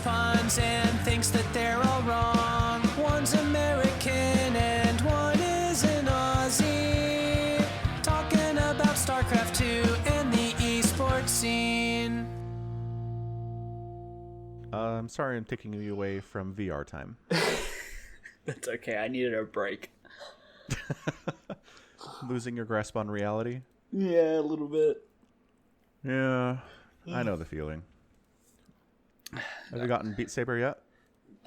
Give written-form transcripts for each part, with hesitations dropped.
puns and thinks that they're all wrong. One's American and one is an Aussie. Talking about StarCraft 2 and the esports scene. I'm sorry I'm taking you away from VR time. That's okay. I needed a break. Losing your grasp on reality? Yeah, a little bit. Yeah, I know the feeling. Have you gotten Beat Saber yet?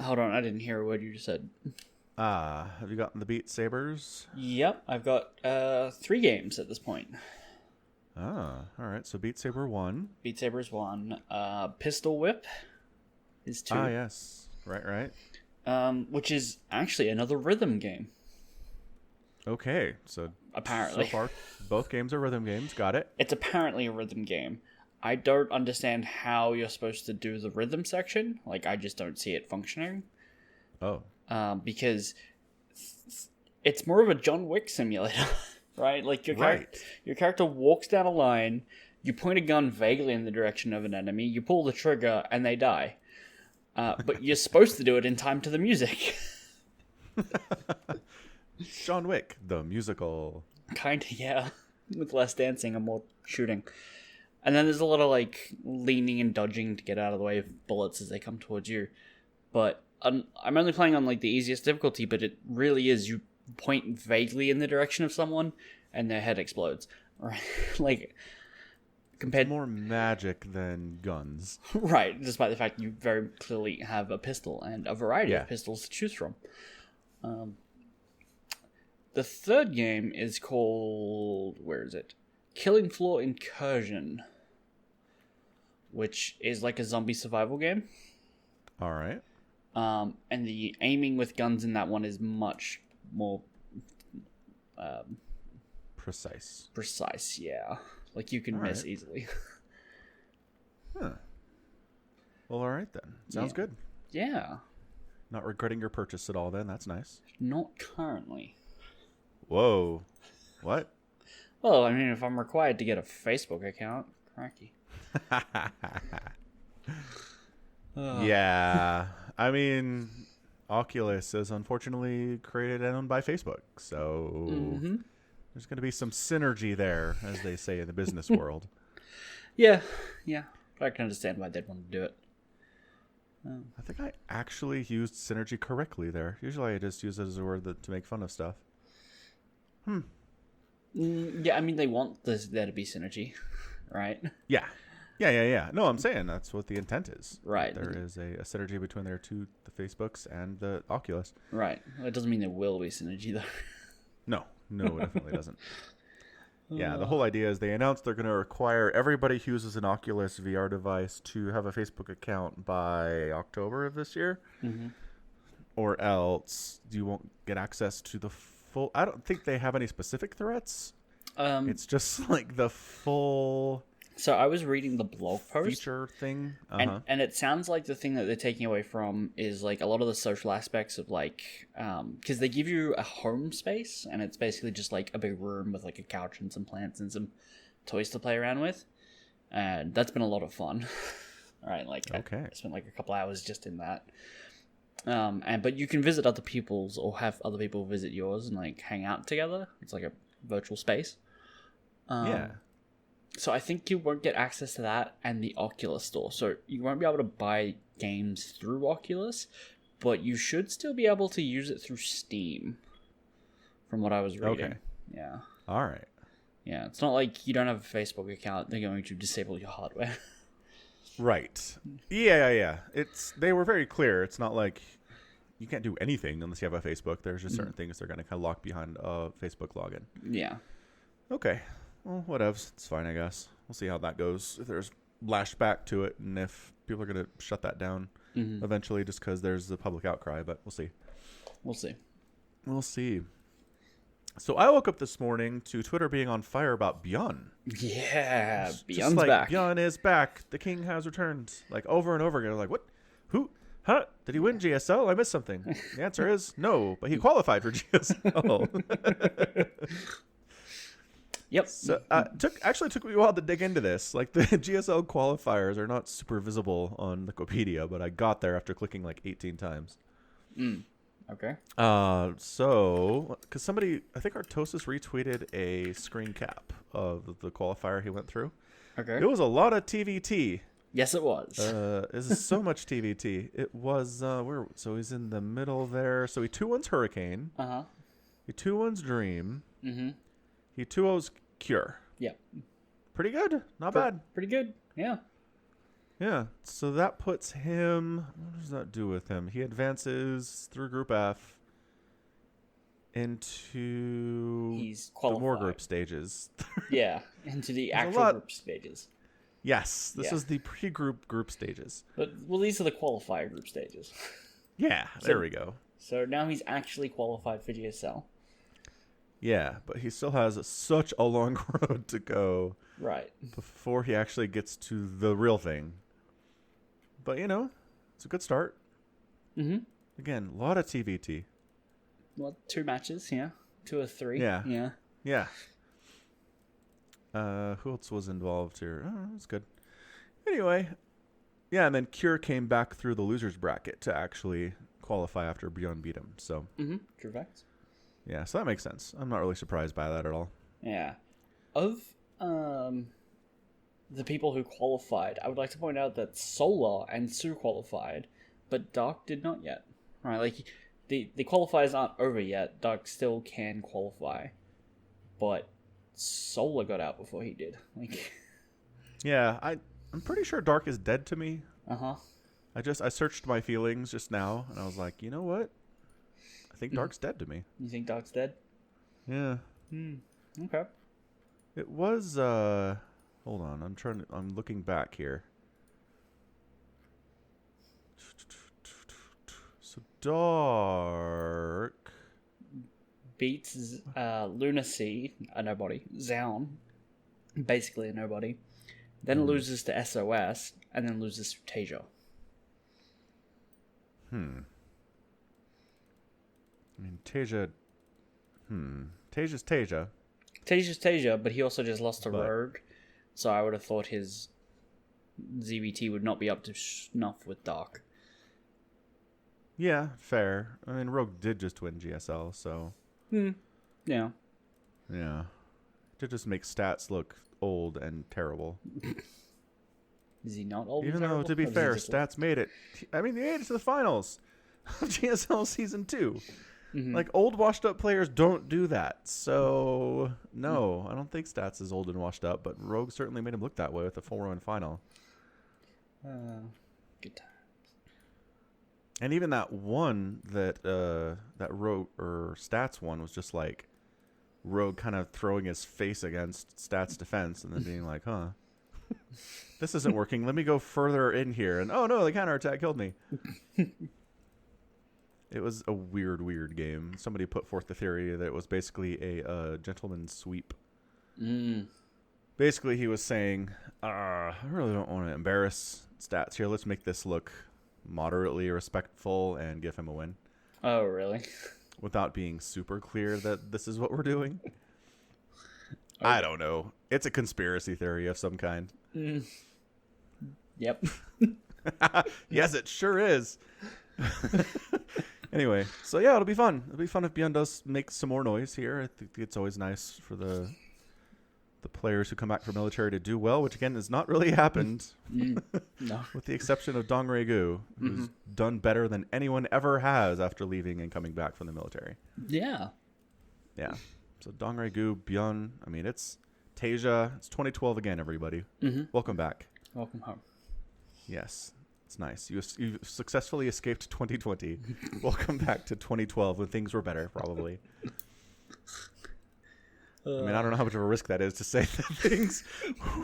Hold on, I didn't hear what you just said. Have you gotten the Beat Sabers? Yep, I've got 3 games at this point. Alright, so Beat Saber 1. Beat Saber's 1. Pistol Whip is 2. Yes. Right. Which is actually another rhythm game. Okay, so Apparently. so far, both games are rhythm games. Got it. It's apparently a rhythm game. I don't understand how you're supposed to do the rhythm section. Like, I just don't see it functioning. Oh. Because it's more of a John Wick simulator, right? Like, your character walks down a line, you point a gun vaguely in the direction of an enemy, you pull the trigger, and they die. But you're supposed to do it in time to the music. John Wick, the musical. Kinda, yeah. With less dancing and more shooting. And then there's a lot of, like, leaning and dodging to get out of the way of bullets as they come towards you. But I'm only playing on, like, the easiest difficulty, but it really is. You point vaguely in the direction of someone, and their head explodes. Right? Like, compared... More magic than guns. Right, despite the fact you very clearly have a pistol and a variety of pistols to choose from. The third game is called... Where is it? Killing Floor Incursion. Which is like a zombie survival game. Alright. And the aiming with guns in that one is much more... Precise. Precise, yeah. Like, you can miss easily. Huh. Well, alright then. Sounds good. Yeah. Not regretting your purchase at all then. That's nice. Not currently. Whoa. What? Well, I mean, if I'm required to get a Facebook account, cracky. Yeah. I mean, Oculus is unfortunately created and owned by Facebook. So there's going to be some synergy there, as they say in the business world. Yeah. But I can understand why they'd want to do it. I think I actually used synergy correctly there. Usually I just use it as a word to make fun of stuff. Yeah, I mean, they want there to be synergy, right? Yeah. No, I'm saying that's what the intent is. Right. There is a synergy between the Facebooks and the Oculus. Right. Well, it doesn't mean there will be synergy, though. No, it definitely doesn't. Yeah, the whole idea is they announced they're going to require everybody who uses an Oculus VR device to have a Facebook account by October of this year. Mm-hmm. Or else you won't get access to the full... I don't think they have any specific threats. It's just like the full... So I was reading the blog post. Feature thing. And it sounds like the thing that they're taking away from is like a lot of the social aspects of like... Because they give you a home space, and it's basically just like a big room with like a couch and some plants and some toys to play around with. And that's been a lot of fun. All right, like I spent like a couple hours just in that. But you can visit other people's or have other people visit yours and like hang out together. It's like a virtual space. So I think you won't get access to that and the Oculus store. So you won't be able to buy games through Oculus, but you should still be able to use it through Steam, from what I was reading. Okay. Yeah. All right. Yeah, it's not like you don't have a Facebook account, they're going to disable your hardware. Right. Yeah. They were very clear. It's not like you can't do anything unless you have a Facebook. There's just certain things they're going to kind of lock behind a Facebook login. Yeah. Okay. Well, whatevs. It's fine, I guess. We'll see how that goes. If there's lashback to it, and if people are going to shut that down eventually just because there's the public outcry, but we'll see. We'll see. So I woke up this morning to Twitter being on fire about BYUN. Yeah, BYUN's back. BYUN is back. The king has returned. Like over and over again. Like, what? Who? Huh? Did he win GSL? I missed something. The answer is no, but he qualified for GSL. Yep. So took me a while to dig into this. Like the GSL qualifiers are not super visible on Wikipedia, but I got there after clicking like 18 times. Okay. So because somebody, I think Artosis retweeted a screen cap of the qualifier he went through. Okay. It was a lot of TVT. Yes, it was. This is so much TVT. It was so he's in the middle there. So he 2-1's Hurricane. He 2-1's Dream. He 2-0's Cure. Yep. Pretty good. Not bad. Pretty good. Yeah. Yeah. So that puts him. What does that do with him? He advances through Group F into He's the qualified. more group stages. Yeah, into the There's a actual lot- group stages. Yes, this Yeah. is the pre-group stages. But well, these are the qualifier group stages. Yeah, there we go. So now he's actually qualified for GSL. Yeah, but he still has such a long road to go Right. before he actually gets to the real thing. But, it's a good start. Again, a lot of TVT. Well, 2 matches, yeah. 2 or 3. Yeah. Yeah. Yeah. Who else was involved here? Oh, that's good. Anyway, yeah, and then Cure came back through the losers bracket to actually qualify after BYUN beat him. So, True facts. yeah, so that makes sense. I'm not really surprised by that at all. Yeah. Of the people who qualified, I would like to point out that Solar and Sue qualified, but Dark did not yet. Right, like the qualifiers aren't over yet. Dark still can qualify, but Solar got out before he did. Like, Yeah, I'm pretty sure Dark is dead to me. I searched my feelings just now, and I was like, you know what? I think Dark's dead to me. You think Dark's dead? Yeah. Okay. It was, hold on, I'm looking back here. So Dark Beats Lunacy, a nobody. Zaun, basically a nobody. Then loses to SOS, and then loses to Tasia. I mean, Tasia. Tasia's Tasia. Tasia's Tasia, but he also just lost to But- Rogue, so I would have thought his ZBT would not be up to snuff with Dark. Yeah, fair. I mean, Rogue did just win GSL, so Yeah. yeah. Did just make stats look old and terrible. Is he not old? Even and though, terrible, to be or does he fair, just- stats made it. I mean, they made it to the finals of GSL Season 2. Like, old, washed-up players don't do that. So, no, I don't think Stats is old and washed up, but Rogue certainly made him look that way with the 4-1 final. Good time. And even that one that Rogue or Stats one was just like Rogue kind of throwing his face against Stats defense and then being like, huh, this isn't working. Let me go further in here. And oh no, the counterattack killed me. It was a weird game. Somebody put forth the theory that it was basically a gentleman's sweep. Basically, he was saying, I really don't want to embarrass Stats here. Let's make this look moderately respectful and give him a win. Oh, really? Without being super clear that this is what we're doing. I don't know. It's a conspiracy theory of some kind. Yep. Yes, it sure is. Anyway, so yeah, it'll be fun. It'll be fun if BYUN does make some more noise here. I think it's always nice for the players who come back from military to do well, which again has not really happened. No. With the exception of Dong Regu, who's done better than anyone ever has after leaving and coming back from the military. Yeah. Yeah. So Dong Regu, BYUN, I mean, it's Tasia. It's 2012 again, everybody. Welcome back. Welcome home. Yes. It's nice. You successfully escaped 2020. Welcome back to 2012 when things were better, probably. I mean, I don't know how much of a risk that is to say that things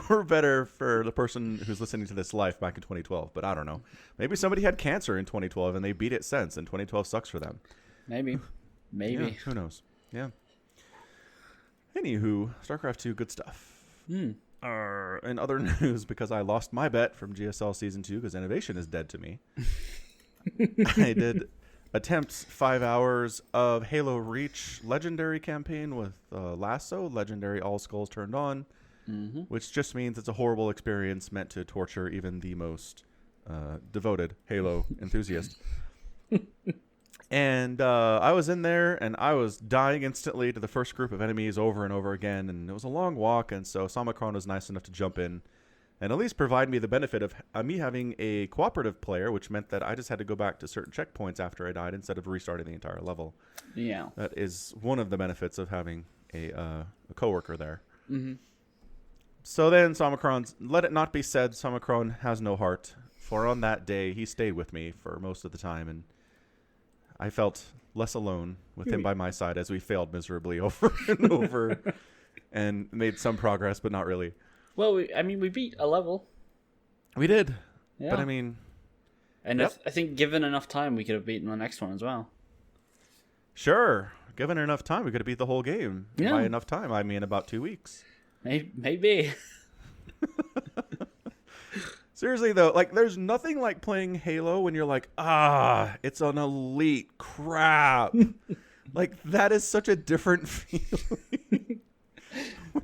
were better for the person who's listening to this live back in 2012, but I don't know. Maybe somebody had cancer in 2012 and they beat it since, and 2012 sucks for them. Maybe. Yeah, who knows? Yeah. Anywho, StarCraft 2, good stuff. In other news, because I lost my bet from GSL Season 2 because Innovation is dead to me, I did attempts 5 hours of Halo Reach legendary campaign with Lasso, legendary all skulls turned on, which just means it's a horrible experience meant to torture even the most devoted Halo enthusiast. And I was in there, and I was dying instantly to the first group of enemies over and over again, and it was a long walk, and so Samacron was nice enough to jump in and at least provide me the benefit of me having a cooperative player, which meant that I just had to go back to certain checkpoints after I died instead of restarting the entire level. Yeah. That is one of the benefits of having a coworker there. Mm-hmm. So then Samacron, let it not be said, Samacron has no heart, for on that day he stayed with me for most of the time, and I felt less alone with him by my side as we failed miserably over and over and made some progress, but not really. Well, we beat a level. We did. Yeah. But I mean... And Yep. I think given enough time, we could have beaten the next one as well. Sure. Given enough time, we could have beat the whole game. Yeah. By enough time, I mean about 2 weeks. Maybe. Seriously, though, like, there's nothing like playing Halo when you're like, it's an elite crap. Like, that is such a different feeling.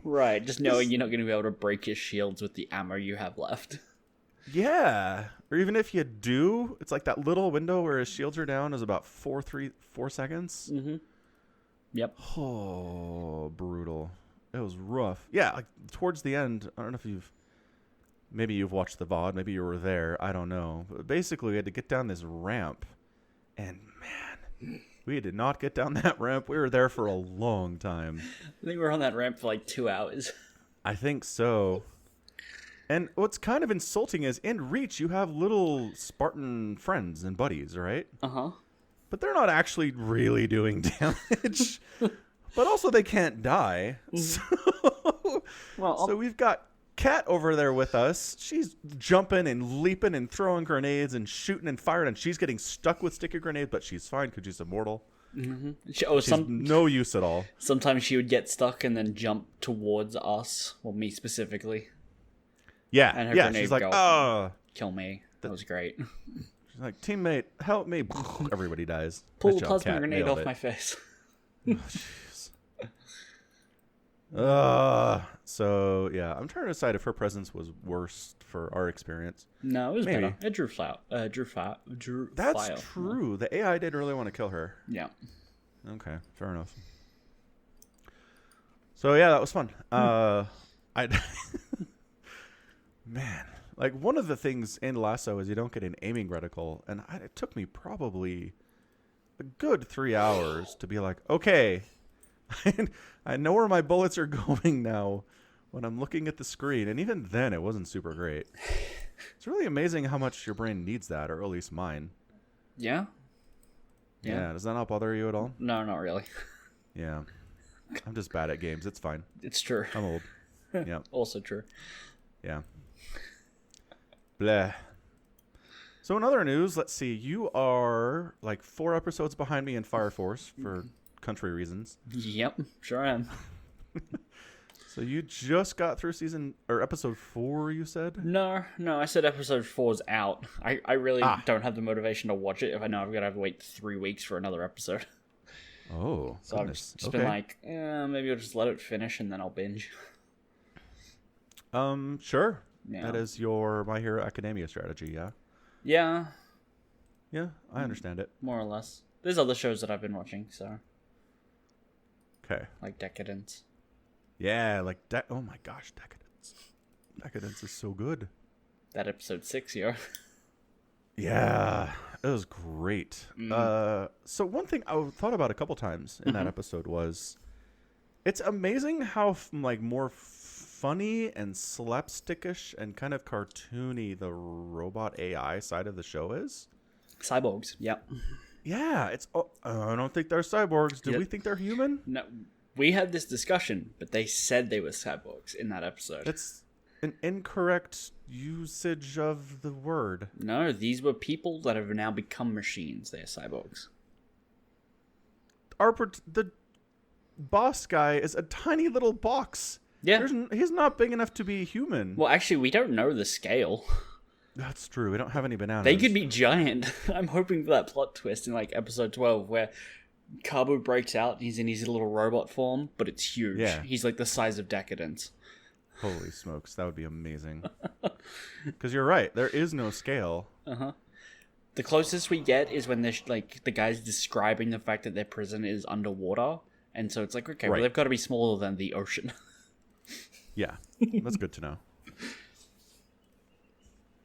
Right, just knowing you're not going to be able to break his shields with the ammo you have left. Yeah. Or even if you do, it's like that little window where his shields are down is about 4 seconds. Mm-hmm. Yep. Oh, brutal. It was rough. Yeah, like, towards the end, I don't know if maybe you've watched the VOD, maybe you were there, I don't know. But basically, we had to get down this ramp, and man, we did not get down that ramp. We were there for a long time. I think we were on that ramp for like 2 hours. I think so. And what's kind of insulting is, in Reach, you have little Spartan friends and buddies, right? Uh-huh. But they're not actually really doing damage. But also, they can't die. So we've got Kat over there with us. She's jumping and leaping and throwing grenades and shooting and firing, and she's getting stuck with sticky grenades, but she's fine because she's immortal. Mm-hmm. She's no use at all. Sometimes she would get stuck and then jump towards us, well, me specifically. Yeah, And her yeah. grenade She's like, go, kill me. That was great. She's like, teammate, help me. Everybody dies. Pull Nice the job, plasma Kat. grenade Nailed off it. my face. So yeah, I'm trying to decide if her presence was worse for our experience. No, it was Maybe. better. It drew fire. That's fire. true. The AI did really want to kill her. Yeah. Okay, fair enough. So yeah, that was fun. Man, like, one of the things in Lasso is you don't get an aiming reticle, and it took me probably a good 3 hours to be like, okay, I know where my bullets are going now when I'm looking at the screen, and even then it wasn't super great. It's really amazing how much your brain needs that, or at least mine. Yeah? Yeah, does that not bother you at all? No, not really. Yeah. I'm just bad at games. It's fine. It's true. I'm old. Yeah. Also true. Yeah. Bleh. So in other news, let's see. You are like 4 episodes behind me in Fire Force for country reasons. Yep, sure am. So you just got through episode 4, you said? No, I said episode 4's out. I really don't have the motivation to watch it if I know I've got to have to wait 3 weeks for another episode. Oh, So I've just been like, maybe I'll just let it finish and then I'll binge. Sure. Yeah. That is your My Hero Academia strategy, yeah? Yeah, Yeah, I understand it. more or less. There's other shows that I've been watching, so Okay. like Decadence. Yeah, like oh my gosh, Decadence. Decadence is so good. That episode 6 here. Yeah, it was great. So one thing I thought about a couple times in that episode was, it's amazing how more funny and slapstickish and kind of cartoony the robot AI side of the show is. Cyborgs, yep. Yeah, it's. I don't think they're cyborgs. Do we think they're human? No, we had this discussion, but they said they were cyborgs in that episode. It's an incorrect usage of the word. No, these were people that have now become machines. They're cyborgs. The boss guy is a tiny little box. Yeah. He's not big enough to be human. Well, actually, we don't know the scale. That's true. We don't have any bananas. They could be giant. I'm hoping for that plot twist in like episode 12 where Kabu breaks out and he's in his little robot form, but it's huge. Yeah. He's like the size of Decadence. Holy smokes, that would be amazing. Because you're right, there is no scale. Uh-huh. The closest we get is when they're like the guy's describing the fact that their prison is underwater, and so it's like, okay, well, Right. they've got to be smaller than the ocean. Yeah, that's good to know.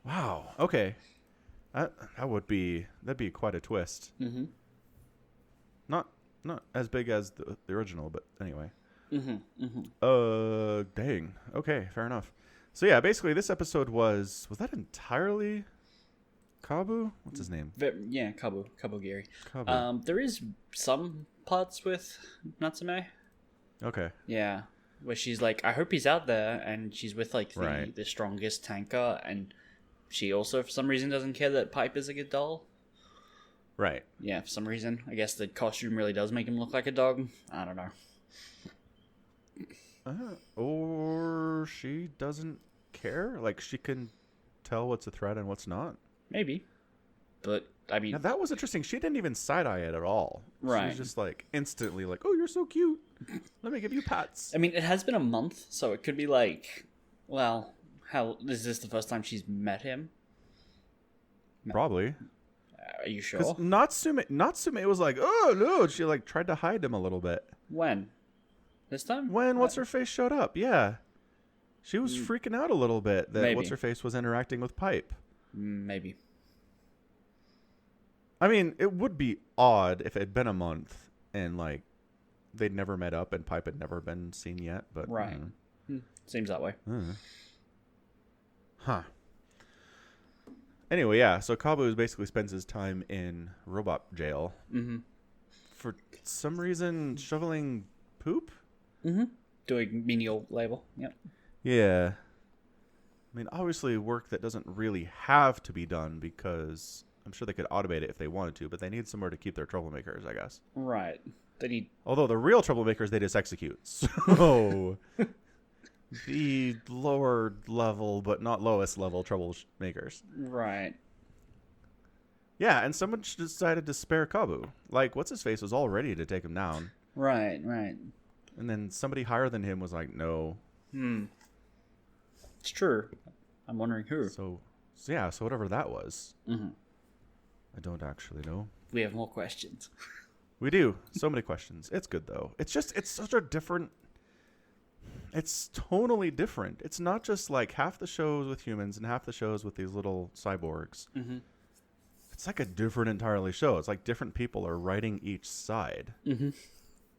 Wow. Okay, that'd be quite a twist. Mm-hmm. Not as big as the original, but anyway. Mm-hmm. Mm-hmm. Dang. Okay, fair enough. So yeah, basically this episode was that entirely Kabu? What's his name? Yeah, Kabugiri. Kabu. There is some parts with Natsume. Okay. Yeah, where she's like, I hope he's out there, and she's with like Right. the strongest tanker, and she also for some reason doesn't care that Pipe is like a doll. Right. Yeah, for some reason. I guess the costume really does make him look like a dog. I don't know. Or she doesn't care? Like, she can tell what's a threat and what's not? Maybe. But, I mean... Now, that was interesting. She didn't even side-eye it at all. She Right. was just, like, instantly like, oh, you're so cute. Let me give you pats. I mean, it has been a month, so it could be like... Well, how... Is this the first time she's met him? Probably. Are you sure? Because Natsume was like, oh, no. She, like, tried to hide him a little bit. When? This time? When What's-Her-Face showed up, yeah. She was freaking out a little bit that Maybe. What's-Her-Face was interacting with Pipe. Maybe. I mean, it would be odd if it had been a month and, like, they'd never met up and Pipe had never been seen yet, but... Right. Seems that way. Huh. Anyway, yeah, so Kabu basically spends his time in robot jail. Mm-hmm. For some reason, shoveling poop? Mm-hmm. Doing menial labor. Yep. Yeah. I mean, obviously work that doesn't really have to be done because I'm sure they could automate it if they wanted to, but they need somewhere to keep their troublemakers, I guess. Right. They need... Although the real troublemakers they just execute. So the lower level but not lowest level troublemakers. Right. Yeah, and someone decided to spare Kabu. Like, what's-his-face was all ready to take him down. Right. And then somebody higher than him was like, no. It's true. I'm wondering who. So whatever that was. Mm-hmm. I don't actually know. We have more questions. We do. So many questions. It's good, though. It's such a different... It's tonally different. It's not just like half the shows with humans and half the shows with these little cyborgs. Mm-hmm. It's like a different entirely show. It's like different people are writing each side. Mm-hmm.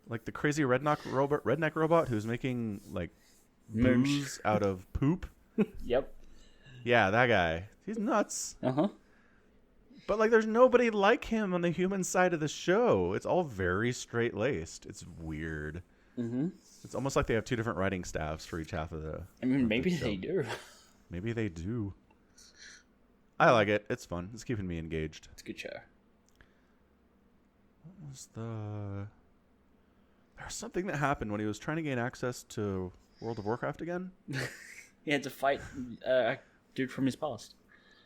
Like the crazy redneck robot who's making like booze out of poop. Yep. Yeah, that guy. He's nuts. Uh-huh. But like there's nobody like him on the human side of the show. It's all very straight-laced. It's weird. Mm-hmm. It's almost like they have two different writing staffs for each half of the... I mean, of the maybe show. they do. Maybe they do. I like it. It's fun. It's keeping me engaged. It's a good show. What was the... There's something that happened when he was trying to gain access to World of Warcraft again. He had to fight a dude from his past.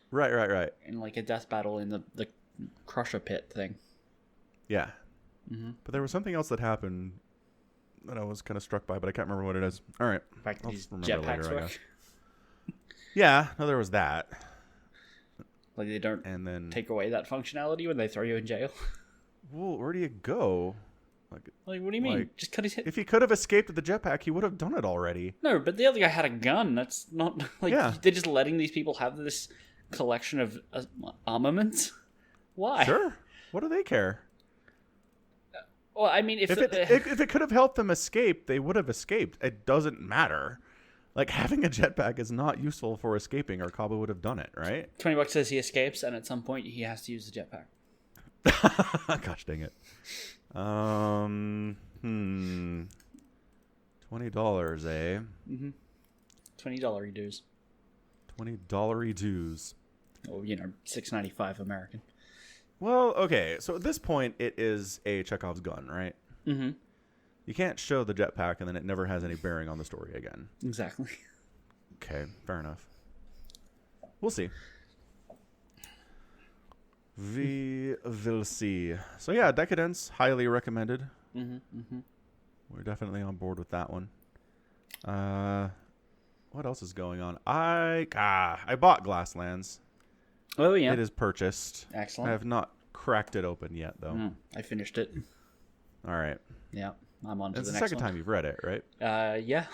Right. In like a death battle in the Crusher Pit thing. Yeah. Mm-hmm. But there was something else that happened that I was kind of struck by, but I can't remember what it is. All right. In fact, I'll these remember jetpacks later, I work. guess. Yeah, no, there was that. Like they don't And then... take away that functionality when they throw you in jail. Well, where do you go? Like, what do you mean? Like, Just cut his head. if he could have escaped with the jetpack, he would have done it already. No, but the other guy had a gun. That's not like Yeah. they're just letting these people have this collection of armaments. Why? Sure. What do they care? Well, I mean, if If it could have helped them escape, they would have escaped. It doesn't matter. Like, having a jetpack is not useful for escaping, or Kabu would have done it, right? $20 says he escapes, and at some point he has to use the jetpack. Gosh dang it. $20, eh? Mm-hmm. $20 dues. $20 dues. Or $6.95 American. Well, okay. So at this point, it is a Chekhov's gun, right? Mm-hmm. You can't show the jetpack, and then it never has any bearing on the story again. Exactly. Okay, fair enough. We'll see. We will see. So yeah, Decadence, highly recommended. We're definitely on board with that one. What else is going on? I bought Glasslands. Oh yeah, It is purchased. excellent. I have not cracked it open yet, though. I finished it. All right. Yeah, I'm on to It's the the next second one. time you've read it, right? Yeah,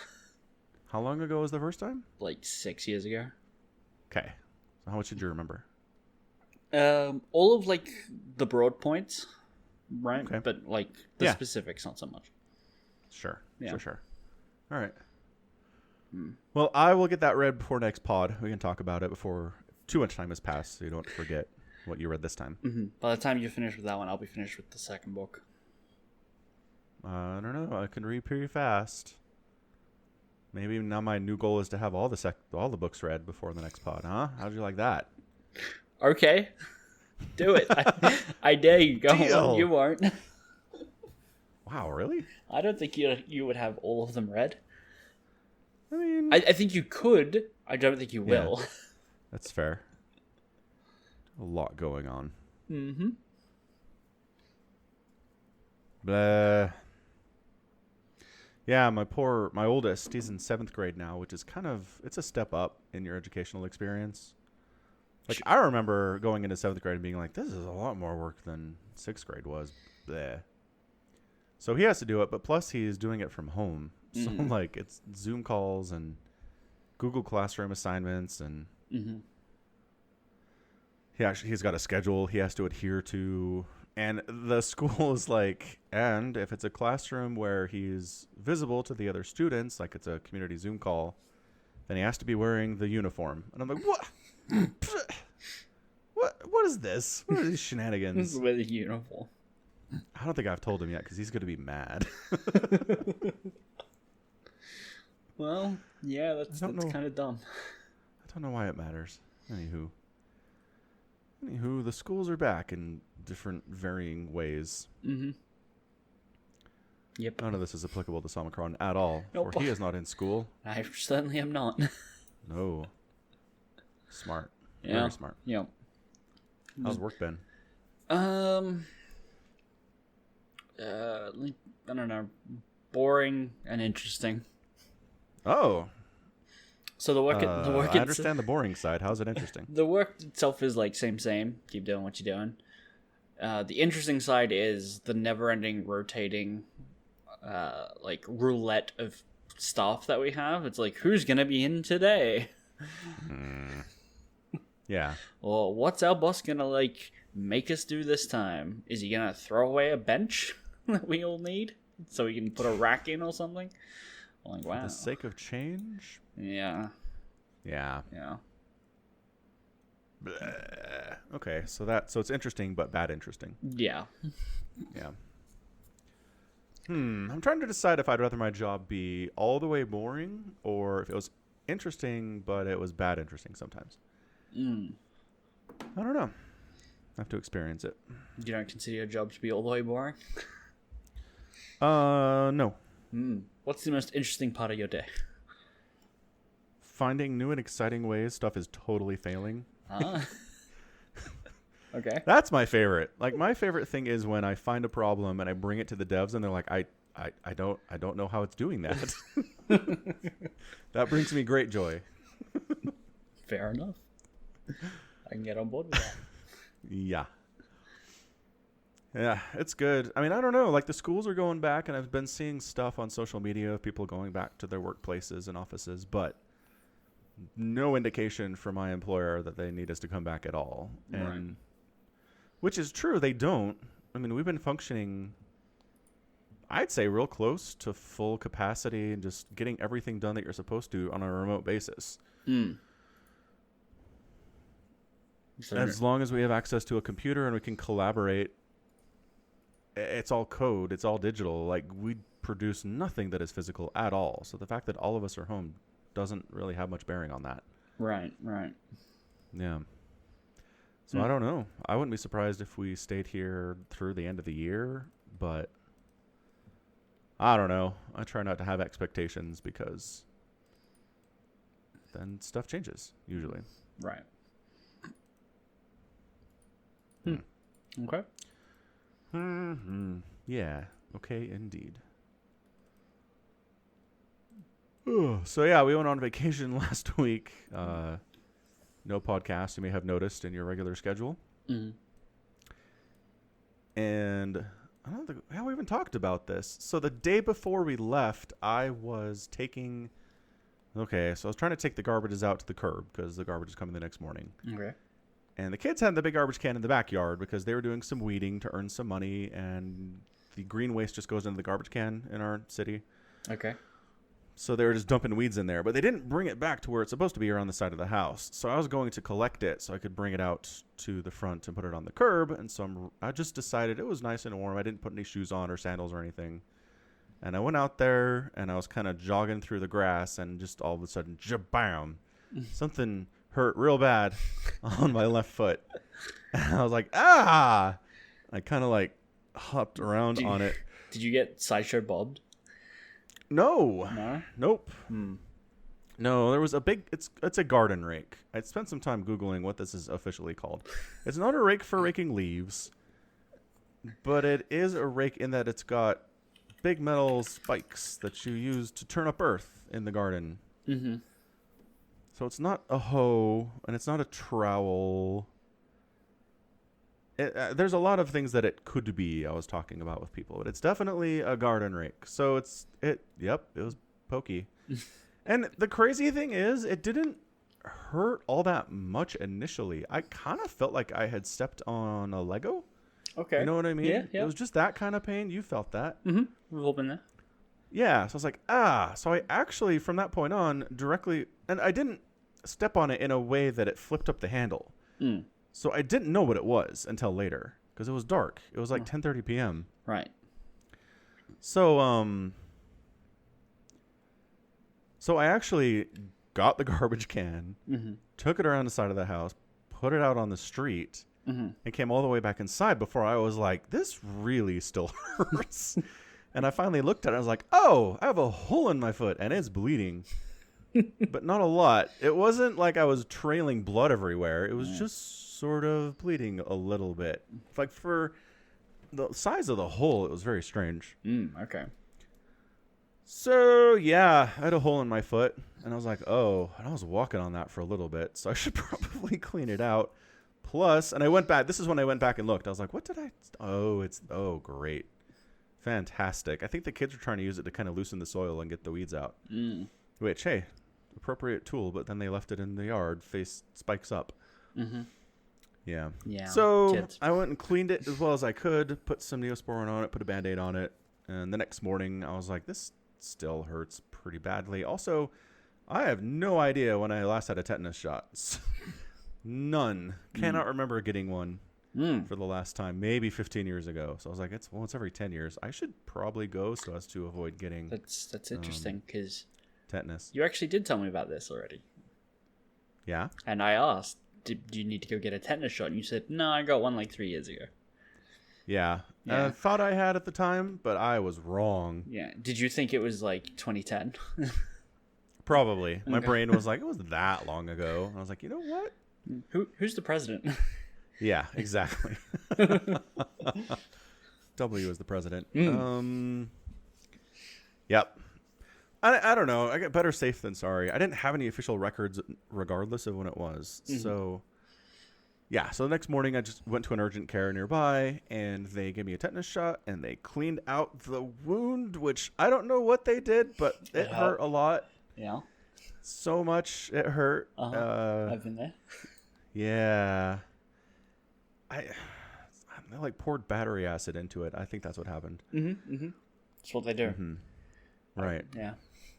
How long ago was the first time? like 6 years ago. Okay. So how much did you remember? All of like the broad points, right? Okay. But like the Yeah. specifics, not so much. Sure. Yeah. Sure. All right. Well, I will get that read before next pod. We can talk about it before too much time has passed, so you don't forget what you read this time. By the time you finish with that one, I'll be finished with the second book. I don't know. I can read pretty fast. Maybe now my new goal is to have all the books read before the next pod, huh? How'd you like that? Okay, do it. I dare you. Go Deal. on. You won't. Wow, really? I don't think you would have all of them read. I mean, I think you could. I don't think you will. that's fair. A lot going on. Mm-hmm. Blah. Yeah, my oldest, he's in 7th grade now, which is it's a step up in your educational experience. Like, I remember going into 7th grade and being like, this is a lot more work than 6th grade was. Bleh. So he has to do it, but plus he's doing it from home. So, like, it's Zoom calls and Google Classroom assignments, and he's got a schedule he has to adhere to. And the school is like, and if it's a classroom where he's visible to the other students, like it's a community Zoom call, then he has to be wearing the uniform. And I'm like, what? What is this? What are these shenanigans? With a uniform. I don't think I've told him yet because he's going to be mad. Well, yeah, that's know. kind of dumb. I don't know why it matters. Anywho, the schools are back in different varying ways. Yep. None of this is applicable to Samacron at all, Nope. for he is not in school. I certainly am not. No. Smart. Yeah. Very smart. Yep. How's work been? I don't know, boring and interesting. Oh. So the work, I understand the boring side. How's it interesting? The work itself is like same. Keep doing what you're doing. The interesting side is the never-ending rotating, like roulette of staff that we have. It's like, who's gonna be in today? Yeah. Or what's our boss gonna like make us do this time? Is he gonna throw away a bench that we all need so we can put a rack in or something? I'm like, wow. For the sake of change? Yeah. Yeah. Yeah. Bleh. Okay, so it's interesting, but bad interesting. Yeah. Yeah. I'm trying to decide if I'd rather my job be all the way boring or if it was interesting, but it was bad interesting sometimes. I don't know. I have to experience it. You don't consider your job to be all the way boring? No. What's the most interesting part of your day? Finding new and exciting ways stuff is totally failing. Okay. That's my favorite. Like, my favorite thing is when I find a problem and I bring it to the devs and they're like, I don't know how it's doing that. That brings me great joy. Fair enough. I can get on board with that. Yeah. Yeah, it's good. I mean, I don't know. Like, the schools are going back, and I've been seeing stuff on social media of people going back to their workplaces and offices, but no indication from my employer that they need us to come back at all. And Right. Which is true. They don't. I mean, we've been functioning, I'd say, real close to full capacity and just getting everything done that you're supposed to on a remote basis. So As long as we have access to a computer and we can collaborate, it's all code, it's all digital. Like, we produce nothing that is physical at all. So the fact that all of us are home doesn't really have much bearing on that. Right. Yeah. So I don't know. I wouldn't be surprised if we stayed here through the end of the year, but I don't know. I try not to have expectations because then stuff changes, usually. Right. Okay. Yeah. Okay, indeed. So yeah, we went on vacation last week. No podcast, you may have noticed in your regular schedule. Mm-hmm. And I don't think we even talked about this. So the day before we left, I was taking. Okay, so I was trying to take the garbages out to the curb because the garbage is coming the next morning. Okay. And the kids had the big garbage can in the backyard because they were doing some weeding to earn some money, and the green waste just goes into the garbage can in our city. Okay. So they were just dumping weeds in there, but they didn't bring it back to where it's supposed to be around the side of the house. So I was going to collect it so I could bring it out to the front and put it on the curb. And so I just decided it was nice and warm. I didn't put any shoes on or sandals or anything. And I went out there and I was kind of jogging through the grass, and just all of a sudden, jabam, something hurt real bad on my left foot. And I was like, ah! I kind of like hopped around on it. Did you get sideshow bobbed? No. No. Nope. No, there was a big. It's a garden rake. I spent some time Googling what this is officially called. It's not a rake for raking leaves, but it is a rake in that it's got big metal spikes that you use to turn up earth in the garden. Mm-hmm. So it's not a hoe and it's not a trowel. There's a lot of things that it could be. I was talking about with people, but it's definitely a garden rake. So it was pokey. And the crazy thing is, it didn't hurt all that much initially. I kind of felt like I had stepped on a Lego. Okay. You know what I mean? Yeah. It was just that kind of pain. You felt that. Mm-hmm. We've all been there. Yeah. So I was like, ah. So I actually, from that point on, directly, and I didn't step on it in a way that it flipped up the handle. So I didn't know what it was until later because it was dark. It was like 10:30 p.m. Right. So so I actually got the garbage can, took it around the side of the house, put it out on the street, and came all the way back inside before I was like, this really still hurts. And I finally looked at it. I was like, oh, I have a hole in my foot and it's bleeding. But not a lot. It wasn't like I was trailing blood everywhere. It was just sort of bleeding a little bit. Like for the size of the hole, it was very strange. Okay. So, yeah, I had a hole in my foot, and I was like, oh, and I was walking on that for a little bit, so I should probably clean it out. Plus, and I went back, this is when I went back and looked. I was like, what did I, oh, great. Fantastic. I think the kids were trying to use it to kind of loosen the soil and get the weeds out. Which, hey, appropriate tool, but then they left it in the yard, face spikes up. Yeah. So kids. I went and cleaned it as well as I could, put some Neosporin on it, put a Band-Aid on it, and the next morning I was like, this still hurts pretty badly. Also, I have no idea when I last had a tetanus shot. None. Cannot remember getting one for the last time. Maybe 15 years ago. So I was like, it's every 10 years. I should probably go so as to avoid getting That's interesting because tetanus. you actually did tell me about this already. Yeah? And I asked, do you need to go get a tetanus shot? And you said, no, I got one like 3 years ago. Yeah. Yeah. I thought I had at the time, but I was wrong. Yeah. Did you think it was like 2010? Probably. My brain was like, it was that long ago. And I was like, you know what? Who's the president? Yeah, exactly. W is the president. Yep. I don't know. I got better safe than sorry. I didn't have any official records regardless of when it was. So, yeah. So the next morning I just went to an urgent care nearby and they gave me a tetanus shot and they cleaned out the wound, which I don't know what they did, but it hurt a lot. Yeah. So much it hurt. I've been there. Yeah. I like poured battery acid into it. I think that's what happened. That's what they do. Right. Yeah.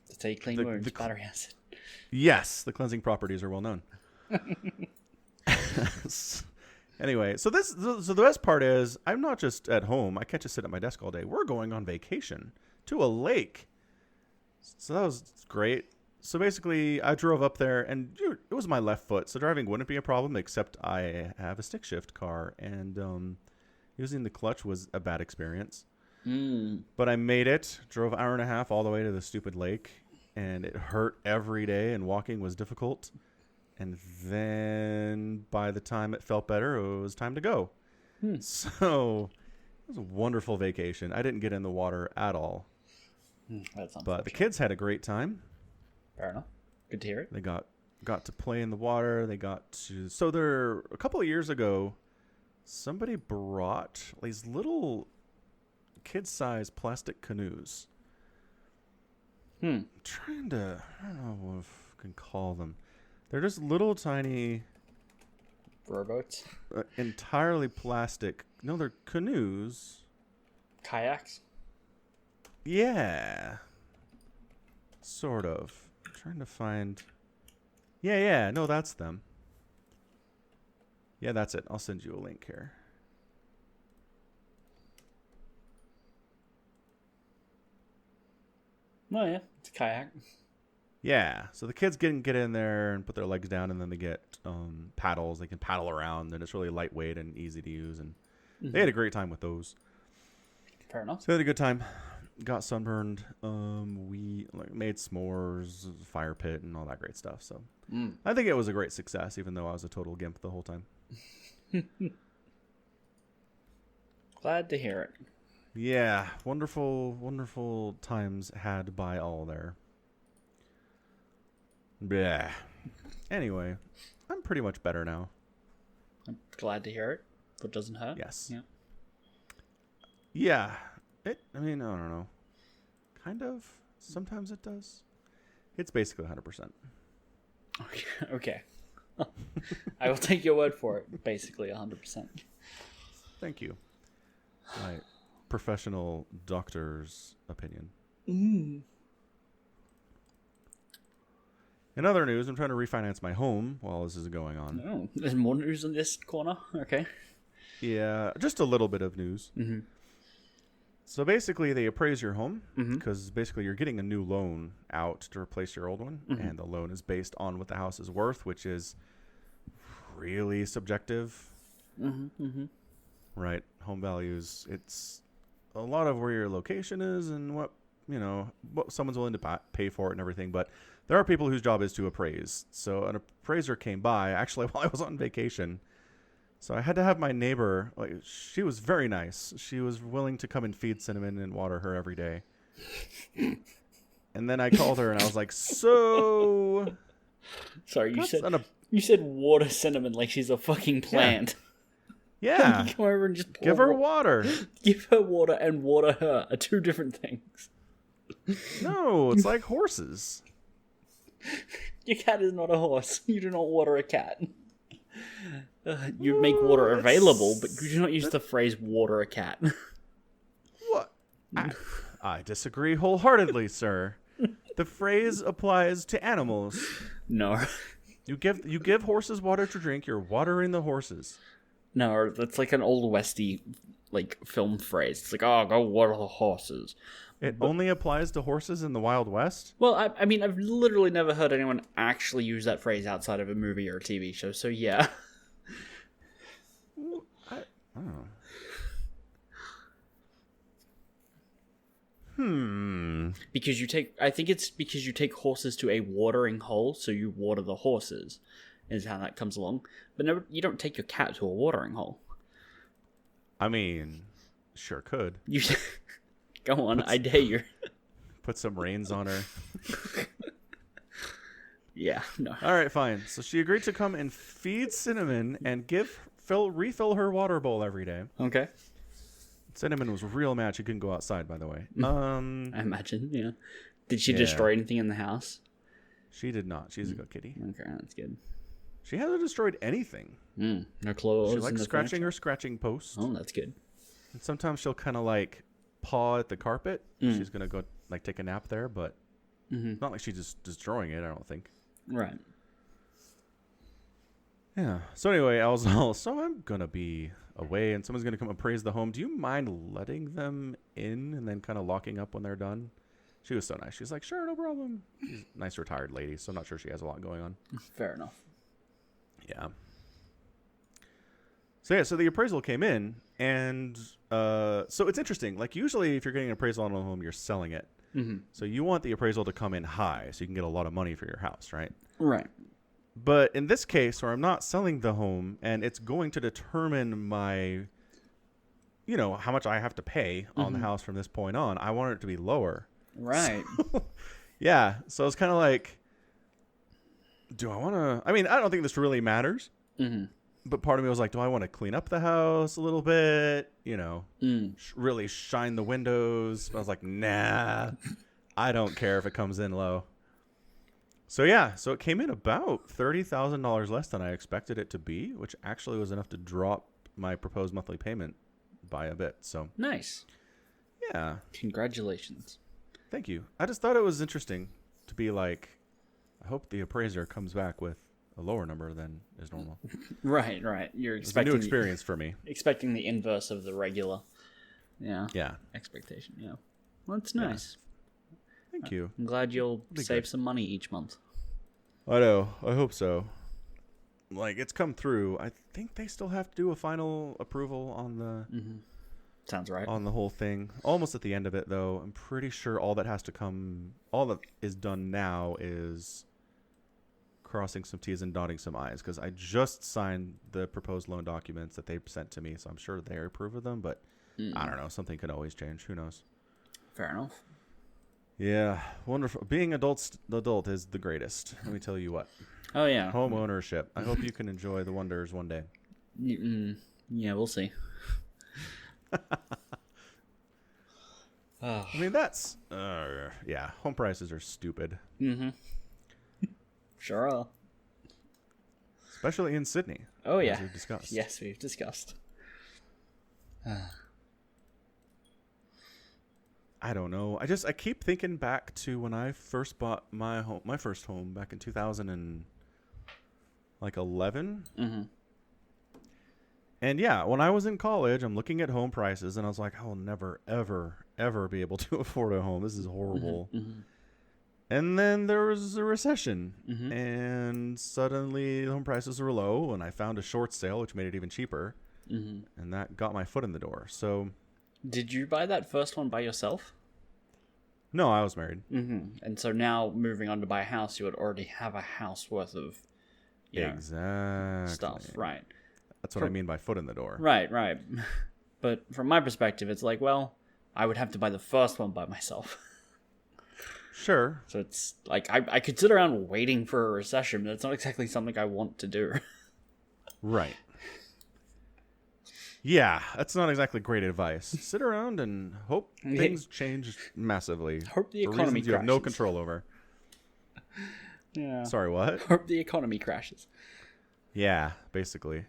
That's how you clean wounds, battery acid. Yes, the cleansing properties are well known. Anyway, so the best part is I'm not just at home. I can't just sit at my desk all day. We're going on vacation to a lake. So that was great. So basically, I drove up there, and it was my left foot, so driving wouldn't be a problem, except I have a stick shift car, and using the clutch was a bad experience. But I made it, drove an hour and a half all the way to the stupid lake, and it hurt every day, and walking was difficult. And then by the time it felt better, it was time to go. So it was a wonderful vacation. I didn't get in the water at all. That's But the kids had a great time. Fair enough. Good to hear it. They got to play in the water. They got to... So there, a couple of years ago, somebody brought these little kid-sized plastic canoes. I'm trying to... I don't know if I can call them. They're just little tiny... Rowboats? entirely plastic. No, they're canoes. Kayaks? Yeah. Sort of. I'm trying to find... Yeah. No, that's them. Yeah, that's it. I'll send you a link here. Oh, yeah. It's a kayak. Yeah. So the kids can get in there and put their legs down, and then they get paddles. They can paddle around, and it's really lightweight and easy to use. And they had a great time with those. Fair enough. So they had a good time. Got sunburned. We made s'mores, fire pit, and all that great stuff. So I think it was a great success, even though I was a total gimp the whole time. Glad to hear it. Yeah, wonderful times had by all there. Yeah. Anyway, I'm pretty much better now. I'm glad to hear it. But doesn't hurt. Yes. Yeah. Yeah. I don't know. Kind of. Sometimes it does. It's basically 100%. Okay. I will take your word for it. Basically 100%. Thank you. My professional doctor's opinion. In other news, I'm trying to refinance my home while this is going on. Oh, there's more news in this corner? Okay. Yeah, just a little bit of news. So basically, they appraise your home because basically you're getting a new loan out to replace your old one. And the loan is based on what the house is worth, which is really subjective. Right? Home values, it's a lot of where your location is and what someone's willing to pay for it and everything. But there are people whose job is to appraise. So an appraiser came by, actually, while I was on vacation. So I had to have my neighbor, she was very nice. She was willing to come and feed Cinnamon and water her every day. And then I called her and I was like, so... Sorry, you said water Cinnamon like she's a fucking plant. Yeah. You come over and just give her water. Give her water and water her are two different things. No, it's like horses. Your cat is not a horse. You do not water a cat. You make water available, but you do not use the phrase water a cat. What? I disagree wholeheartedly, sir. The phrase applies to animals. No. You give horses water to drink, you're watering the horses. No, that's like an old westy film phrase. It's like, oh, go water the horses. It only applies to horses in the Wild West? Well, I mean, I've literally never heard anyone actually use that phrase outside of a movie or a TV show, so yeah. I don't know. Because I think it's because you take horses to a watering hole, so you water the horses, is how that comes along. But no, you don't take your cat to a watering hole. I mean, sure could. You go on, I dare you. Put some reins on her. Yeah, no. All right, fine. So she agreed to come and feed Cinnamon and refill her water bowl every day. Okay. Cinnamon was real mad she couldn't go outside, by the way. I imagine, yeah. Did she destroy anything in the house? She did not. She's a good kitty. Okay, that's good. She hasn't destroyed anything. No clothes. She likes scratching her scratching post. Oh, that's good. And sometimes she'll kind of paw at the carpet. She's going to go take a nap there, but it's not like she's just destroying it, I don't think. Right. Yeah. So anyway, I was all, so I'm going to be away and someone's going to come appraise the home. Do you mind letting them in and then kind of locking up when they're done? She was so nice. She's like, sure, no problem. She's a nice retired lady, so I'm not sure she has a lot going on. Fair enough. Yeah. So the appraisal came in, and so it's interesting. Usually if you're getting an appraisal on a home, you're selling it. So you want the appraisal to come in high so you can get a lot of money for your house, right? Right. But in this case, where I'm not selling the home, and it's going to determine my you know, how much I have to pay on the house from this point on. I want it to be lower. Right. So, yeah. So it's kind of like, do I want to? I mean, I don't think this really matters. But part of me was like, do I want to clean up the house a little bit? You know, really shine the windows. I was like, nah, I don't care if it comes in low. So yeah, so it came in about $30,000 less than I expected it to be, which actually was enough to drop my proposed monthly payment by a bit. So Nice. yeah, Congratulations. thank you. I just thought it was interesting to be like, I hope the appraiser comes back with a lower number than is normal. Right. You're It's a expecting new experience for me. expecting the inverse of the regular. Yeah. Expectation. Yeah. Well, that's nice. Thank you. I'm glad you'll Be save good. some money each month. I know. I hope so. Like, it's come through. I think they still have to do a final approval on the Sounds right. on the whole thing. Almost at the end of it, though. I'm pretty sure all that is done now is crossing some T's and dotting some I's, because I just signed the proposed loan documents that they sent to me, so I'm sure they approve of them, but I don't know. Something could always change. Who knows? Fair enough. Yeah. Wonderful. Being adult is the greatest. Let me tell you what. Oh, yeah. Home ownership. I hope you can enjoy the wonders one day. Yeah, we'll see. I mean, that's... yeah, home prices are stupid. Sure are. Especially in Sydney. Oh, yeah. As we've discussed. Yes, we've discussed. I don't know. I keep thinking back to when I first bought my first home back in 2011. And yeah, when I was in college, I'm looking at home prices, and I was like, I will never, ever, ever be able to afford a home. This is horrible. And then there was a recession, and suddenly the home prices were low, and I found a short sale, which made it even cheaper, and that got my foot in the door. So, Did you buy that first one by yourself? no, I was married. And so now, moving on to buy a house, you would already have a house worth of Exactly. stuff. Right. That's what I mean by foot in the door. Right. But from my perspective, it's like, well, I would have to buy the first one by myself. Sure. So it's like, I could sit around waiting for a recession, but it's not exactly something I want to do. Right. Yeah, that's not exactly great advice. Sit around and hope things change massively. Hope the for economy reasons you have no crashes. control over. Yeah. Sorry, what? Hope the economy crashes. Yeah, basically.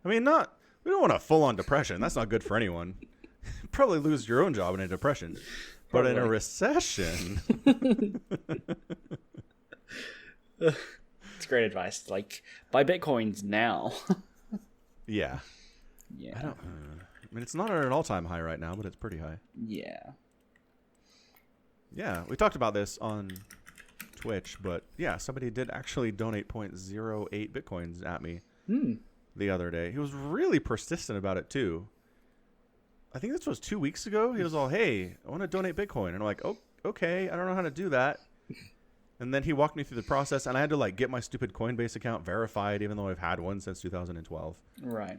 I mean, we don't want a full-on depression. That's not good for anyone. Probably lose your own job in a depression. But in a recession... It's great advice. Like, buy Bitcoins now. Yeah. Yeah. I mean, it's not at an all-time high right now, but it's pretty high. Yeah. Yeah, we talked about this on Twitch, but yeah, somebody did actually donate 0.08 Bitcoins at me the other day. He was really persistent about it, too. I think this was 2 weeks ago. He was all, hey, I want to donate Bitcoin. And I'm like, oh, okay, I don't know how to do that. And then he walked me through the process, and I had to, like, get my stupid Coinbase account verified, even though I've had one since 2012. Right.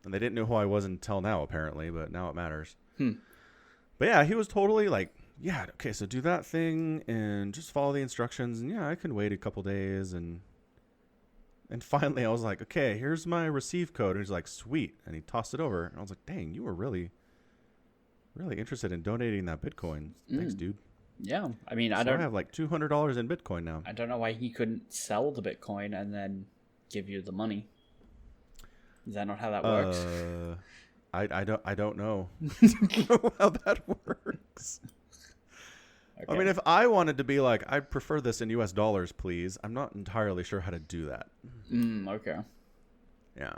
And they didn't know who I was until now, apparently, but now it matters. But yeah, he was totally like, yeah, okay, so do that thing and just follow the instructions. And yeah, I can wait a couple days. And finally I was like, okay, here's my receive code. And he's like, sweet. And he tossed it over. And I was like, dang, you were really, really interested in donating that Bitcoin. Thanks, dude. Yeah. I mean, So I have like $200 in Bitcoin now. I don't know why he couldn't sell the Bitcoin and then give you the money. Is that not how that works? I don't know. I don't know how that works. Okay. I mean, if I wanted to be like, I prefer this in US dollars, please, I'm not entirely sure how to do that. Okay. Yeah.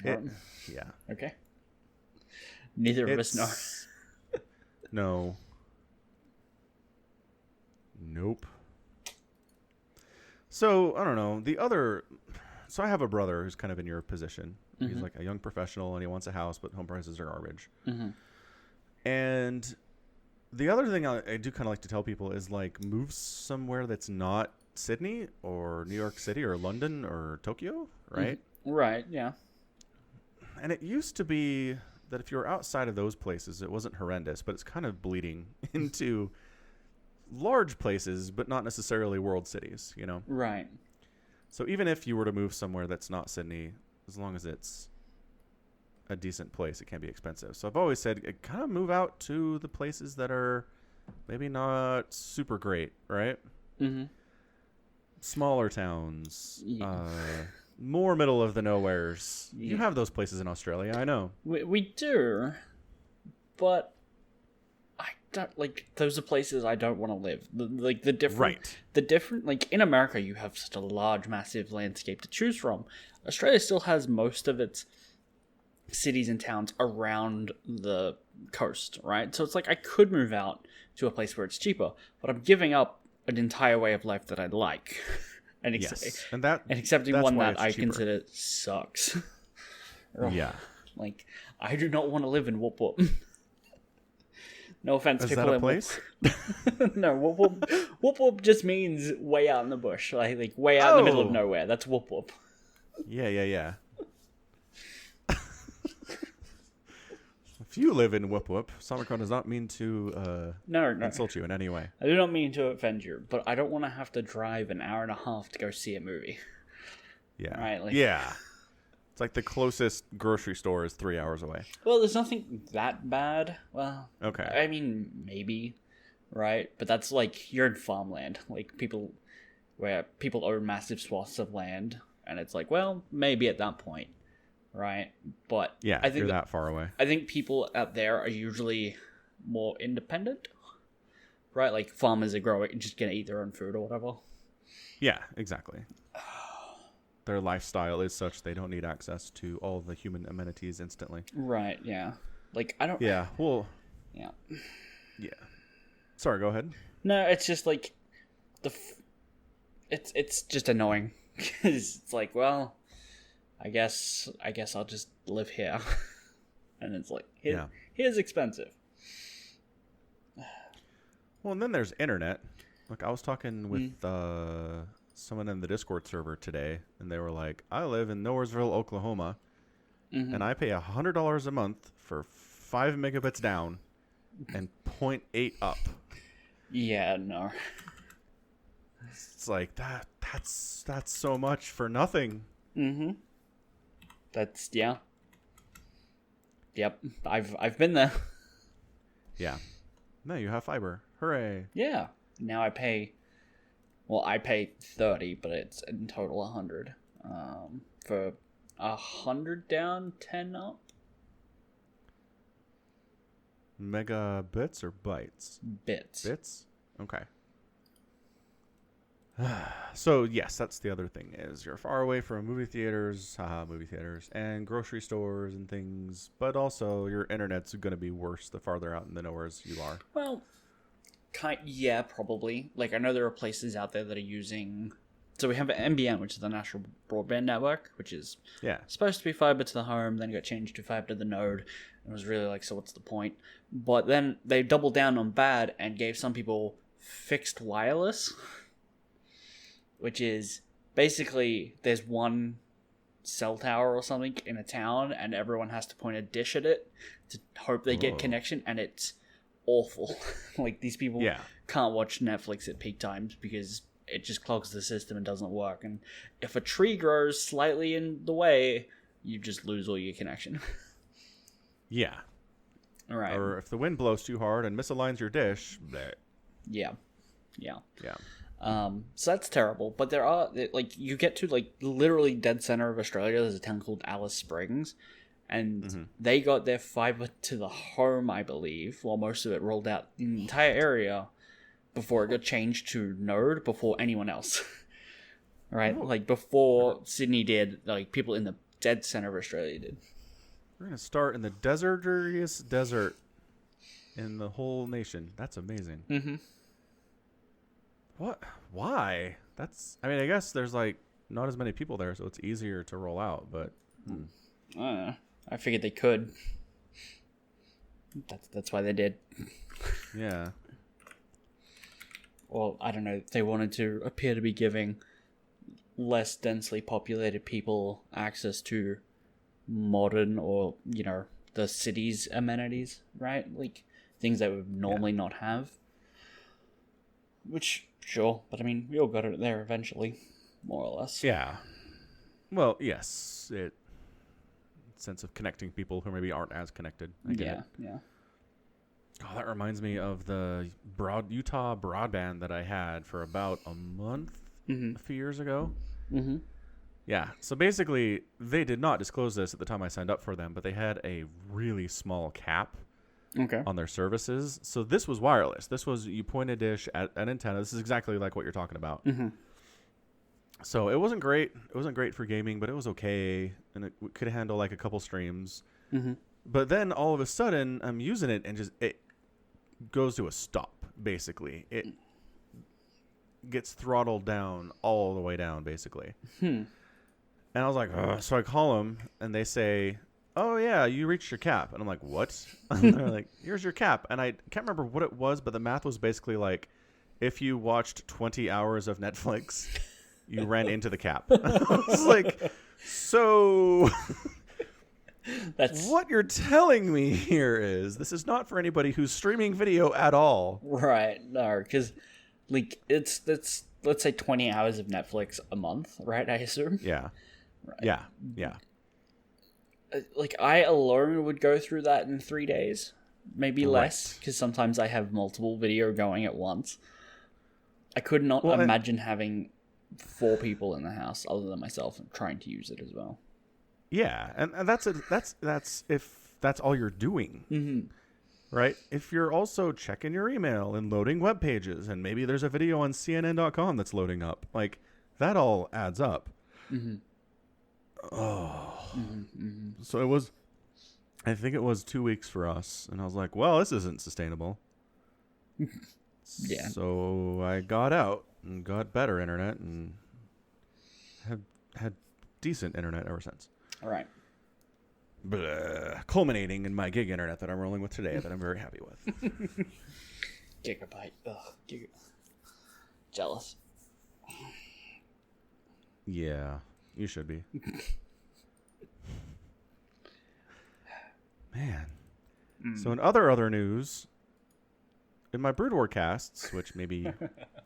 Yeah. Okay. Neither of us know. No. Nope. So, I don't know. So I have a brother who's kind of in your position. He's like a young professional and he wants a house, but home prices are garbage. And the other thing I do kind of like to tell people is like move somewhere that's not Sydney or New York City or London or Tokyo, right? Right, yeah. And it used to be that if you were outside of those places, it wasn't horrendous, but it's kind of bleeding into large places, but not necessarily world cities, you know? Right. So even if you were to move somewhere that's not Sydney, as long as it's a decent place, it can be expensive. So I've always said, kind of move out to the places that are maybe not super great, right? Mm-hmm. Smaller towns, Yeah. more middle of the nowheres. Yeah. You have those places in Australia, I know. We do, but I don't like those are places I don't want to live. The different, Right. The different, like in America, you have such a large, massive landscape to choose from. Australia still has most of its cities and towns around the coast, right? So it's like I could move out to a place where it's cheaper, but I'm giving up an entire way of life that I like, and Yes. And accepting that's one why that it's I cheaper. consider sucks. Yeah. Like I do not want to live in Whoop Whoop. No offense, Is people that a in place? Whoop. No, Whoop Whoop. Whoop Whoop just means way out in the bush, like way out in the middle of Oh. nowhere. That's Whoop Whoop. Yeah. If you live in Whoop Whoop, Samicon does not mean to No. insult you in any way. I do not mean to offend you, but I don't want to have to drive an hour and a half to go see a movie. Yeah. Right, like- Yeah. It's like the closest grocery store is 3 hours away. Well, there's nothing that bad. Well, Okay. I mean, maybe, right? But that's like you're in farmland, like where people own massive swaths of land, and it's like, well, maybe at that point, right? But Yeah, I think you're that far away. I think people out there are usually more independent, right? Like farmers are growing, just gonna eat their own food or whatever. Yeah, exactly. Their lifestyle is such they don't need access to all the human amenities instantly. Right? Yeah. Like I don't. Yeah, well, Yeah. yeah. Sorry, go ahead. No, it's just like it's just annoying because it's like, well, I guess I'll just live here, and it's like, here's expensive. Well, and then there's internet. Like, I was talking with someone in the Discord server today, and they were like, I live in Nowheresville, Oklahoma, and I pay $100 a month for 5 megabits down and 0.8 up. Yeah, no. It's like, that's so much for nothing. Mm-hmm. That's yeah. Yep, I've been there. Yeah. No, you have fiber. Hooray. Yeah. Now I pay 30, but it's in total 100. For 100 down, 10 up. Megabits or bytes? Bits. Bits? Okay. So, yes, that's the other thing is you're far away from movie theaters, and grocery stores and things, but also your internet's going to be worse the farther out in the nowheres you are. Well, yeah, probably. Like, I know there are places out there that are using... So we have NBN, which is the National Broadband Network, which is supposed to be fiber to the home, then it got changed to fiber to the node. And it was really like, so what's the point? But then they doubled down on bad and gave some people fixed wireless, which is basically there's one cell tower or something in a town, and everyone has to point a dish at it to hope they get connection, and it's awful. Like, these people can't watch Netflix at peak times because it just clogs the system and doesn't work. And if a tree grows slightly in the way, you just lose all your connection. Yeah. All right. Or if the wind blows too hard and misaligns your dish, bleh. Yeah. Yeah. So that's terrible. But there are, like, you get to, like, literally dead center of Australia. There's a town called Alice Springs. And they got their fiber to the home, I believe, while most of it rolled out in the entire area before it got changed to node before anyone else. Right? Oh. Like, before Sydney did, like, people in the dead center of Australia did. We're going to start in the desertiest desert in the whole nation. That's amazing. Mm-hmm. What? Why? I mean, I guess there's, like, not as many people there, so it's easier to roll out, but... I don't know. I figured they could. That's why they did. Yeah. Well, I don't know. They wanted to appear to be giving less densely populated people access to modern or, the city's amenities, right? Like things that would normally not have. Which, sure, but I mean, we all got it there eventually, more or less. Yeah. Well, yes. Sense of connecting people who maybe aren't as connected. I get it. Yeah. Oh, that reminds me of the Utah broadband that I had for about a month a few years ago. Mm-hmm. Yeah. So basically, they did not disclose this at the time I signed up for them, but they had a really small cap on their services. So this was wireless. This was you point a dish at an antenna. This is exactly like what you're talking about. Mm-hmm. So it wasn't great. It wasn't great for gaming, but it was okay, and it could handle like a couple streams. Mm-hmm. But then all of a sudden, I'm using it, and it goes to a stop. Basically, it gets throttled down all the way down, basically. And I was like, ugh. So I call them, and they say, "Oh yeah, you reached your cap." And I'm like, "What?" And they're like, "Here's your cap." And I can't remember what it was, but the math was basically like, if you watched 20 hours of Netflix, you ran into the cap. I was like, so That's what you're telling me here is this is not for anybody who's streaming video at all. right. No, because like it's let's say 20 hours of Netflix a month, right? I assume. Yeah. Right. Yeah. Like I alone would go through that in 3 days, maybe less, Right. because sometimes I have multiple video going at once. I could not Well, imagine having 4 people in the house other than myself and trying to use it as well. Yeah, and that's if that's all you're doing. Mm-hmm. Right? If you're also checking your email and loading web pages, and maybe there's a video on CNN.com that's loading up, like that all adds up. Mm-hmm. Oh. Mm-hmm. So it was, I think it was 2 weeks for us. And I was like, well, this isn't sustainable. Yeah. So I got out and got better internet and have had decent internet ever since. All right. Blah, culminating in my gig internet that I'm rolling with today that I'm very happy with. Gigabyte. Ugh. Jealous. Yeah, you should be. Man. So in other news, in my Brood War casts, which maybe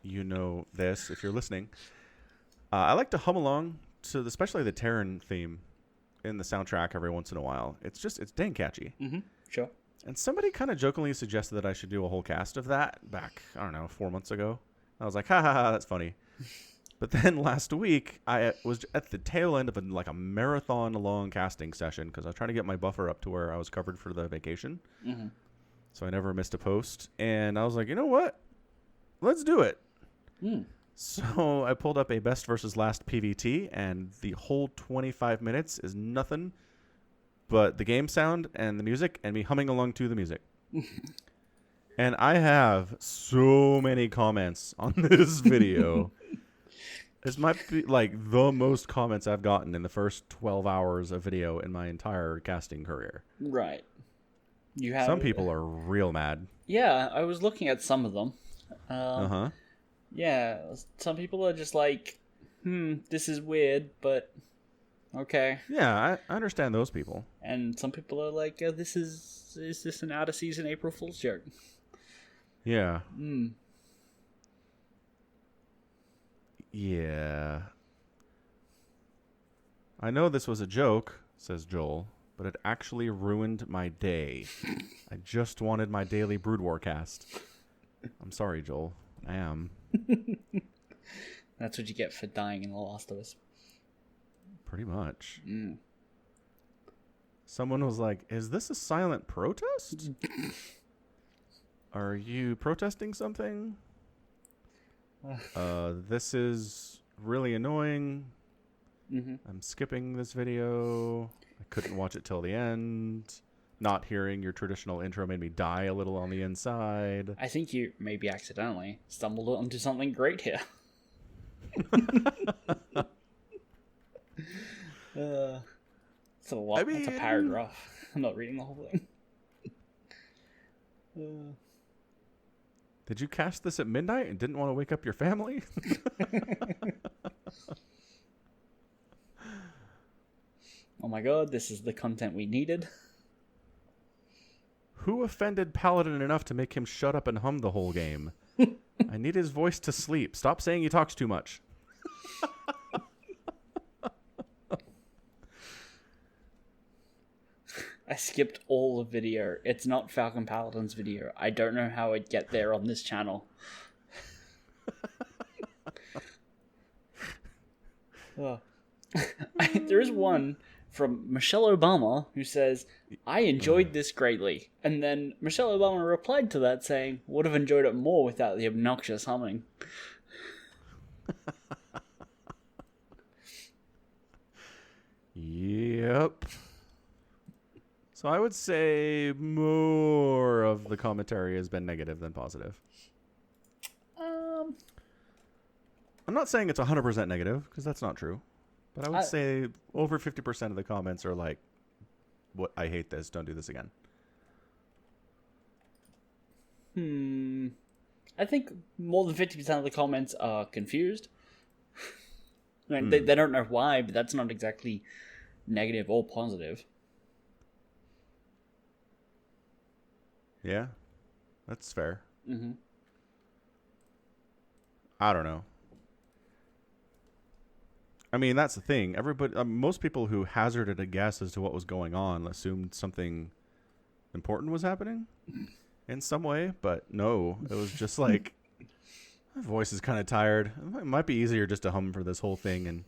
you know this if you're listening, I like to hum along to especially the Terran theme in the soundtrack every once in a while. It's dang catchy. Mm-hmm. Sure. And somebody kind of jokingly suggested that I should do a whole cast of that back, I don't know, 4 months ago. I was like, ha ha ha, that's funny. But then last week, I was at the tail end of a marathon-long casting session because I was trying to get my buffer up to where I was covered for the vacation. Mm-hmm. So I never missed a post. And I was like, you know what? Let's do it. Mm. So I pulled up a best versus last PVT, and the whole 25 minutes is nothing but the game sound and the music and me humming along to the music. And I have so many comments on this video. This might be like the most comments I've gotten in the first 12 hours of video in my entire casting career. Right. You have Some people are real mad. Yeah, I was looking at some of them. Uh-huh. Yeah, some people are just like, this is weird, but okay. Yeah, I understand those people. And some people are like, is this an out of season April Fool's joke? Yeah. Mm. Yeah. I know this was a joke, says Joel, but it actually ruined my day. I just wanted my daily Brood War cast. I'm sorry, Joel. I am. That's what you get for dying in The Last of Us. Pretty much. Mm. Someone was like, is this a silent protest? Are you protesting something? This is really annoying. Mm-hmm. I'm skipping this video. I couldn't watch it till the end. Not hearing your traditional intro made me die a little on the inside. I think you maybe accidentally stumbled onto something great here. It's a lot. It's a paragraph. I'm not reading the whole thing. Did you cast this at midnight and didn't want to wake up your family? Oh my god, this is the content we needed. Who offended Paladin enough to make him shut up and hum the whole game? I need his voice to sleep. Stop saying he talks too much. I skipped all the video. It's not Falcon Paladin's video. I don't know how I'd get there on this channel. Oh. There is one from Michelle Obama who says, I enjoyed this greatly. And then Michelle Obama replied to that saying, would have enjoyed it more without the obnoxious humming. Yep. So I would say more of the commentary has been negative than positive. I'm not saying it's 100% negative, because that's not true. But I would say over 50% of the comments are like, "What? I hate this. Don't do this again." I think more than 50% of the comments are confused. I mean, they don't know why, but that's not exactly negative or positive. Yeah, that's fair. Mm-hmm. I don't know. I mean, that's the thing. Everybody, most people who hazarded a guess as to what was going on assumed something important was happening in some way, but no, it was just like, my voice is kind of tired. It might be easier just to hum for this whole thing, and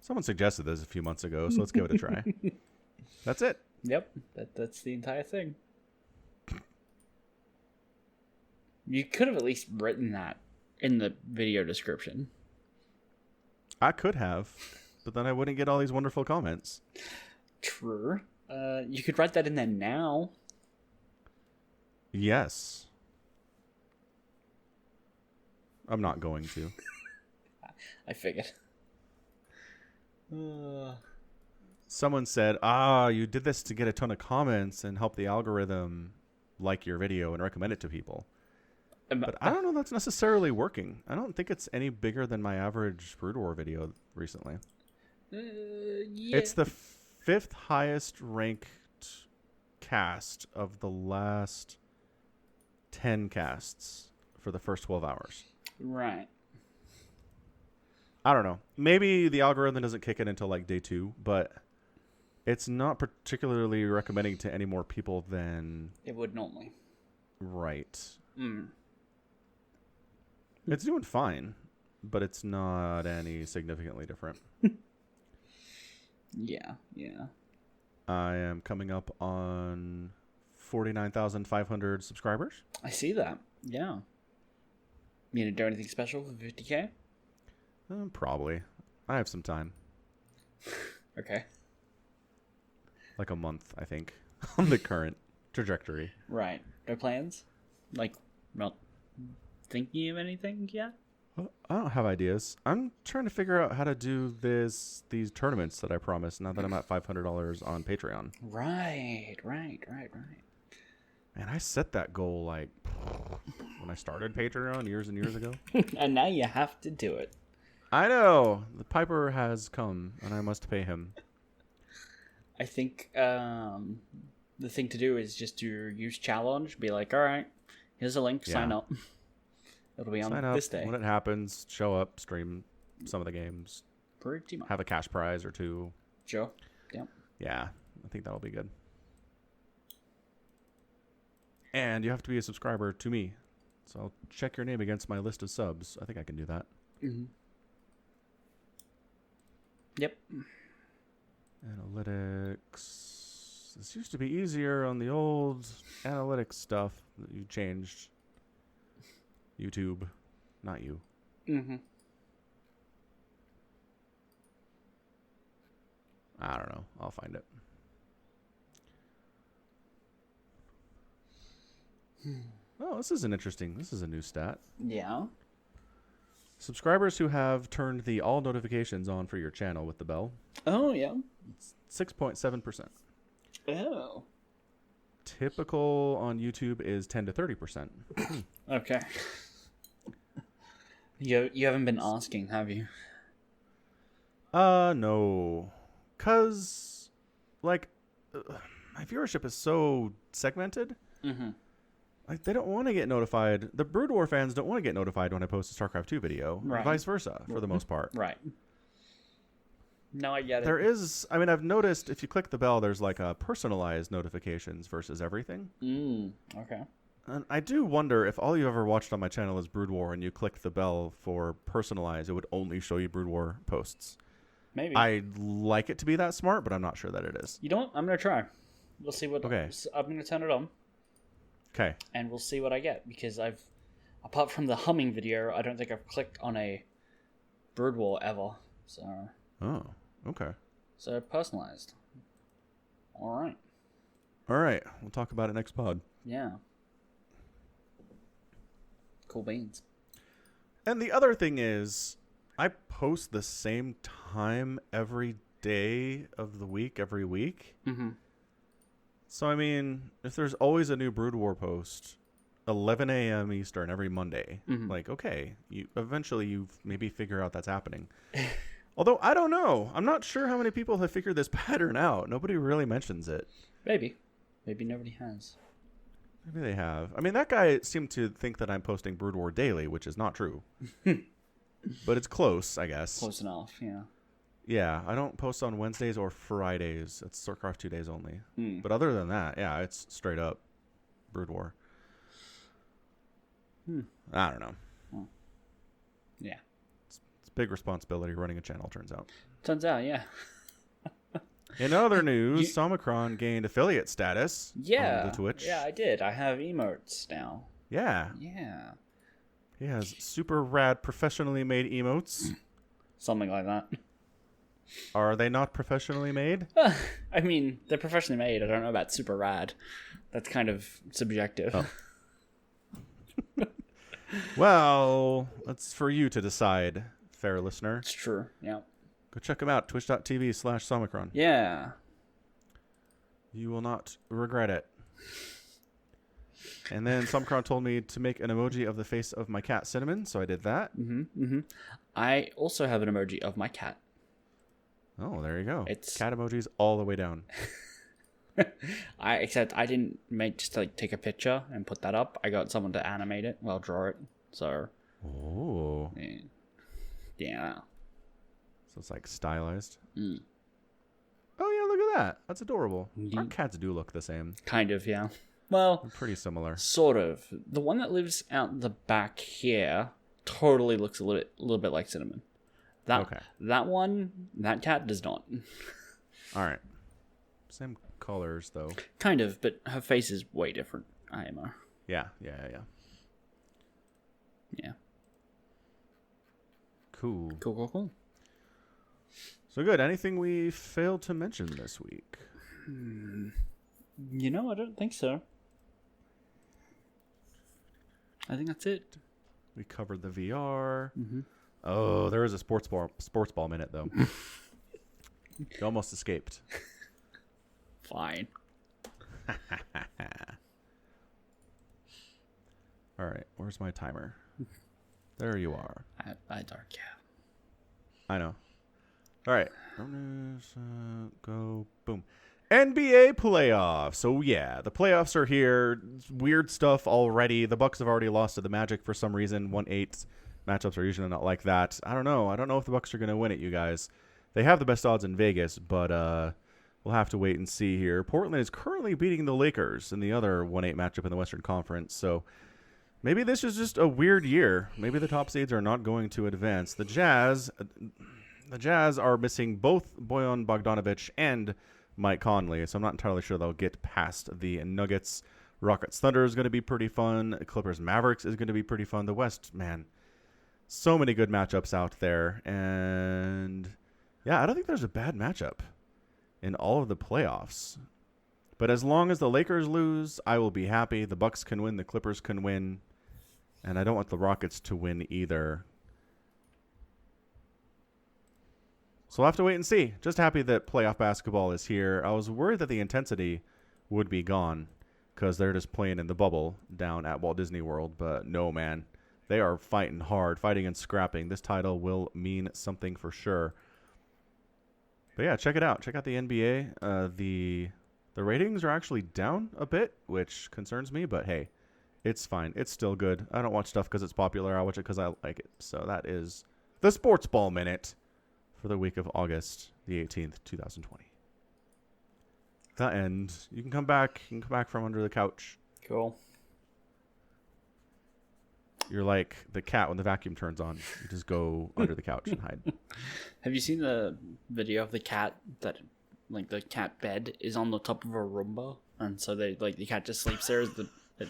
someone suggested this a few months ago, so let's give it a try. That's it. Yep, that's the entire thing. You could have at least written that in the video description. I could have, but then I wouldn't get all these wonderful comments. True. You could write that in there now. Yes. I'm not going to. I figured. Someone said, you did this to get a ton of comments and help the algorithm like your video and recommend it to people. But I don't know that's necessarily working. I don't think it's any bigger than my average Brood War video recently. Yeah. It's the 5th highest ranked cast of the last 10 casts for the first 12 hours. Right. I don't know. Maybe the algorithm doesn't kick in until like day 2, but it's not particularly recommending to any more people than it would normally. Right. Mm. It's doing fine, but it's not any significantly different. Yeah. I am coming up on 49,500 subscribers. I see that. Yeah. You gonna do anything special for 50K? Probably. I have some time. Okay. Like a month, I think, on the current trajectory. Right. No plans? Like, not thinking of anything yet? I don't have ideas. I'm trying to figure out how to do these tournaments that I promised now that I'm at $500 on Patreon. Right. Man, I set that goal like when I started Patreon years and years ago. And now you have to do it. I know. The piper has come, and I must pay him. I think the thing to do is just to use challenge. Be like, all right, here's a link. Sign up. It'll be on Sign up this day. when it happens. Show up, stream some of the games. Pretty much. Have a cash prize or two. Sure. Yep. Yeah, I think that'll be good. And you have to be a subscriber to me. So I'll check your name against my list of subs. I think I can do that. Mm-hmm. Yep. Analytics. This used to be easier on the old analytics stuff that you changed. YouTube. Not you. Mm-hmm. I don't know. I'll find it. Oh, this is This is a new stat. Yeah. Subscribers who have turned the all notifications on for your channel with the bell. Oh, yeah. 6.7%. Oh. Typical on YouTube is 10 to 30%. Okay. You haven't been asking, have you? No. 'Cause like, my viewership is so segmented. Mm-hmm. Like, they don't want to get notified. The Brood War fans don't want to get notified when I post a StarCraft 2 video, Right. and vice versa, for the most part. Right. No, I get it. There is, I mean, I've noticed if you click the bell, there's like a personalized notifications versus everything. Okay. And I do wonder if all you ever watched on my channel is Brood War and you clicked the bell for personalized, it would only show you Brood War posts. Maybe. I'd like it to be that smart, but I'm not sure that it is. You know what? I'm going to try. We'll see what... Okay. I'm going to turn it on. Okay. And we'll see what I get. Because apart from the humming video, I don't think I've clicked on a Brood War ever. So... Oh, okay. So personalized. All right. All right. We'll talk about it next pod. Yeah. Cool beans. And the other thing is, I post the same time every day of the week, every week. Mm-hmm. So, I mean, if there's always a new Brood War post, 11 a.m. Eastern every Monday, like, okay, you maybe figure out that's happening. Although, I don't know. I'm not sure how many people have figured this pattern out. Nobody really mentions it. Maybe. Maybe nobody has. Maybe they have. I mean, that guy seemed to think that I'm posting Brood War daily, which is not true. But it's close, I guess. Close enough, yeah. Yeah, I don't post on Wednesdays or Fridays. It's StarCraft 2 days only. But other than that, yeah, it's straight up Brood War. I don't know. Yeah. It's big responsibility running a channel, turns out. Turns out, yeah. In other news, Somicron gained affiliate status on the Twitch. Yeah, I did. I have emotes now. Yeah. Yeah. He has super rad professionally made emotes. Something like that. Are they not professionally made? I mean, they're professionally made. I don't know about super rad. That's kind of subjective. Oh. Well, that's for you to decide, fair listener. It's true, yeah. Go check them out, twitch.tv/Somicron. Yeah. You will not regret it. And then Somicron told me to make an emoji of the face of my cat, Cinnamon, so I did that. I also have an emoji of my cat. Oh, there you go. It's cat emojis all the way down. Except I didn't just like take a picture and put that up. I got someone to animate it, well, draw it. So. Oh. Yeah. So it's like stylized. Mm. Oh yeah, look at that. That's adorable. Our cats do look the same. Kind of, yeah. Well, they're pretty similar. Sort of. The one that lives out the back here totally looks a little bit like Cinnamon. That cat does not. All right. Same colors though. Kind of, but her face is way different. IMO. Yeah. Yeah. Cool. So good. Anything we failed to mention this week? You know, I don't think so. I think that's it. We covered the VR. Oh, there was a sports ball minute though. You almost escaped. Fine. All right, where's my timer? There you are. I don't care. I know. All right. Go. Boom. NBA playoffs. So, yeah, the playoffs are here. It's weird stuff already. The Bucks have already lost to the Magic for some reason. 1-8 matchups are usually not like that. I don't know. I don't know if the Bucks are going to win it, you guys. They have the best odds in Vegas, but we'll have to wait and see here. Portland is currently beating the Lakers in the other 1-8 matchup in the Western Conference. So, maybe this is just a weird year. Maybe the top seeds are not going to advance. The Jazz are missing both Bojan Bogdanovic and Mike Conley, so I'm not entirely sure they'll get past the Nuggets. Rockets Thunder is going to be pretty fun. Clippers Mavericks is going to be pretty fun. The West, man, so many good matchups out there. And yeah, I don't think there's a bad matchup in all of the playoffs. But as long as the Lakers lose, I will be happy. The Bucks can win, the Clippers can win, and I don't want the Rockets to win either. So we'll have to wait and see. Just happy that playoff basketball is here. I was worried that the intensity would be gone because they're just playing in the bubble down at Walt Disney World. But no, man. They are fighting hard, fighting and scrapping. This title will mean something for sure. But yeah, check it out. Check out the NBA. The ratings are actually down a bit, which concerns me. But hey, it's fine. It's still good. I don't watch stuff because it's popular. I watch it because I like it. So that is the Sports Ball Minute for the week of August the 18th, 2020. That end. You can come back. You can come back from under the couch. Cool. You're like the cat when the vacuum turns on. You just go under the couch and hide. Have you seen the video of the cat that, like, the cat bed is on the top of a Roomba, and so the cat just sleeps there as it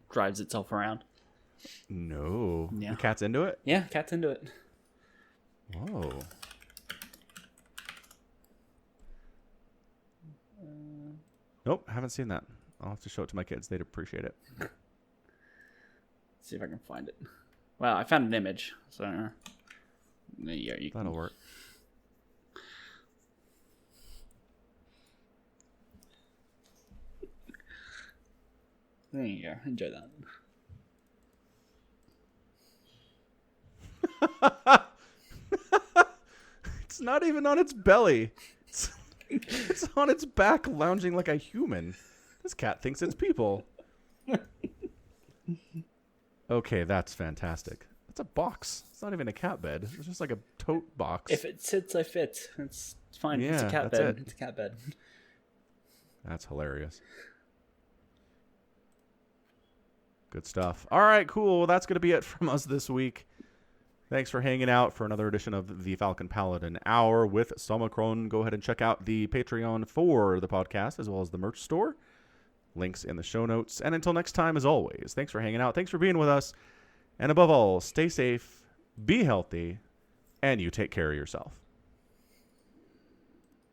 drives itself around? No. Yeah. The cat's into it? Yeah, cat's into it. Whoa. Nope, haven't seen that. I'll have to show it to my kids. They'd appreciate it. See if I can find it. Well, I found an image, so yeah, you That'll work. There you go. Enjoy that. It's not even on its belly. It's on its back, lounging like a human. This cat thinks it's people. Okay, that's fantastic. It's a box. It's not even a cat bed. It's just like a tote box. If it sits, I fit. It's fine. Yeah, it's a cat that's bed. it. It's a cat bed. That's hilarious. Good stuff. All right, cool. Well, that's going to be it from us this week. Thanks for hanging out for another edition of the Falcon Paladin Hour with Somicron. Go ahead and check out the Patreon for the podcast as well as the merch store. Links in the show notes. And until next time, as always, thanks for hanging out. Thanks for being with us. And above all, stay safe, be healthy, and you take care of yourself.